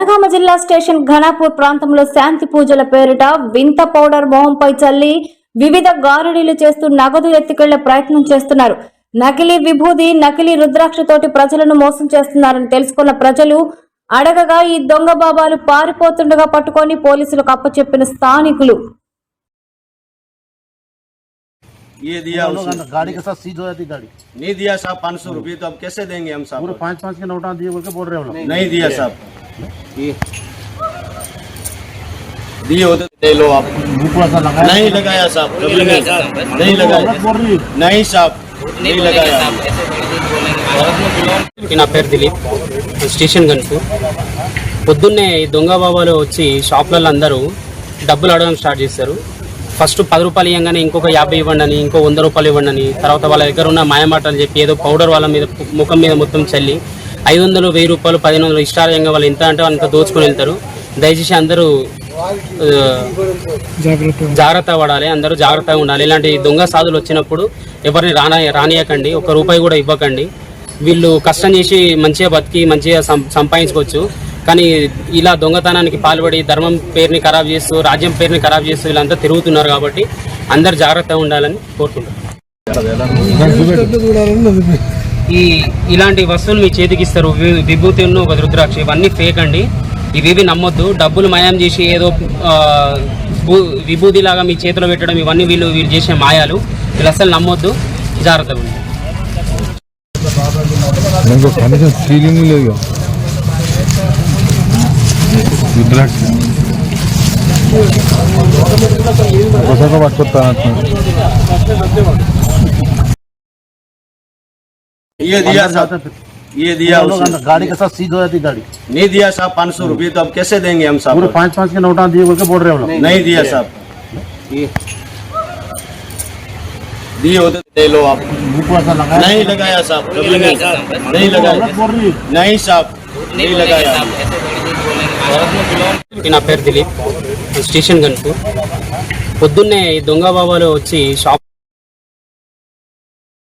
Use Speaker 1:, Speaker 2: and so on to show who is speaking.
Speaker 1: జనగామ జిల్లా స్టేషన్ ఘనాపూర్ ప్రాంతంలో శాంతి పూజల పేరిట వింత పౌడర్ మొహంపై చల్లి వివిధ గారడీలు చేస్తూ నగదు ఎత్తుకెళ్లే ప్రయత్నం చేస్తున్నారు. నకిలీ విభూది, నకిలీ రుద్రాక్షతోటి ప్రజలను మోసం చేస్తున్నారని తెలుసుకున్న ప్రజలు అడగగా ఈ దొంగ బాబాలు పారిపోతుండగా పట్టుకొని పోలీసులకు అప్పచెప్పిన స్థానికులు
Speaker 2: ये दिया
Speaker 3: गाड़ी के साथ सीज हो जाती गाड़ी
Speaker 2: नहीं दिया साहब 500 रुपये तो अब कैसे देंगे हम साहब
Speaker 3: पूरे 5-5 के नोटा दिए बोल के बोल रहे हो
Speaker 2: नहीं दिया साहब दिए होते दे लो आप नहीं लगाया साहब नहीं लगाया नहीं साहब नहीं लगाया
Speaker 4: నా పేరు దిలీప్, స్టేషన్ గన్పూర్. పొద్దున్నే దొంగ బాబాలు వచ్చి షాప్లలో అందరూ డబ్బులు అడగడం స్టార్ట్ చేస్తారు. ఫస్ట్ 10 రూపాయలు ఇవ్వగానే ఇంకొక 50 ఇవ్వండి అని, ఇంకో 100 రూపాయలు ఇవ్వండి అని, తర్వాత వాళ్ళ దగ్గర ఉన్న మాయమాటలు చెప్పి ఏదో పౌడర్ వాళ్ళ మీద ముఖం మీద మొత్తం చల్లి 500, 1000 రూపాయలు, 1500 ఇష్టాలయంగా వాళ్ళు ఎంత అంటే అంత దోచుకొని వెళ్తారు. దయచేసి అందరూ జాగ్రత్త పడాలి, అందరూ జాగ్రత్తగా ఉండాలి. ఇలాంటి దొంగ సాధులు వచ్చినప్పుడు ఎవరిని రానియకండి, 1 రూపాయి కూడా ఇవ్వకండి. వీళ్ళు కష్టం చేసి మంచిగా బతికి మంచిగా సంపాదించుకోవచ్చు. కానీ ఇలా దొంగతనానికి పాల్పడి ధర్మం పేరుని ఖరాబ్ చేస్తూ, రాజ్యం పేరుని ఖరాబ్ చేస్తూ వీళ్ళంతా తిరుగుతున్నారు. కాబట్టి అందరు జాగ్రత్తగా ఉండాలని కోరుకుంటున్నారు. ఇలాంటి వస్తువులు మీ చేతికి ఇస్తారు, విభూతి ఉన్న ఒక రుద్రాక్ష, ఇవన్నీ ఫేక్ అండి. ఇవేవి నమ్మొద్దు. డబ్బులు మయం చేసి ఏదో విభూతి లాగా మీ చేతిలో పెట్టడం, ఇవన్నీ వీళ్ళు చేసే మాయాలు. వీళ్ళు అసలు నమ్మొద్దు, జాగ్రత్తగా ఉండండి.
Speaker 2: ये दिया साहब ये दिया
Speaker 3: गाड़ी के साथ सीज हो जाती गाड़ी
Speaker 2: नहीं दिया साहब 500 रुपये तो अब कैसे देंगे हम साहब
Speaker 3: पूरे 5-5 के नोटा दिए बोल के बोल रहे हो
Speaker 2: नहीं दिया साहब दिए होते दे लो आप नहीं लगाया साहब नहीं लगाया नहीं साहब नहीं लगाया
Speaker 4: నా పేరు దిలీప్, స్టేషన్ గన్పూర్. పొద్దున్నే దొంగ బాబాలు వచ్చి షాప్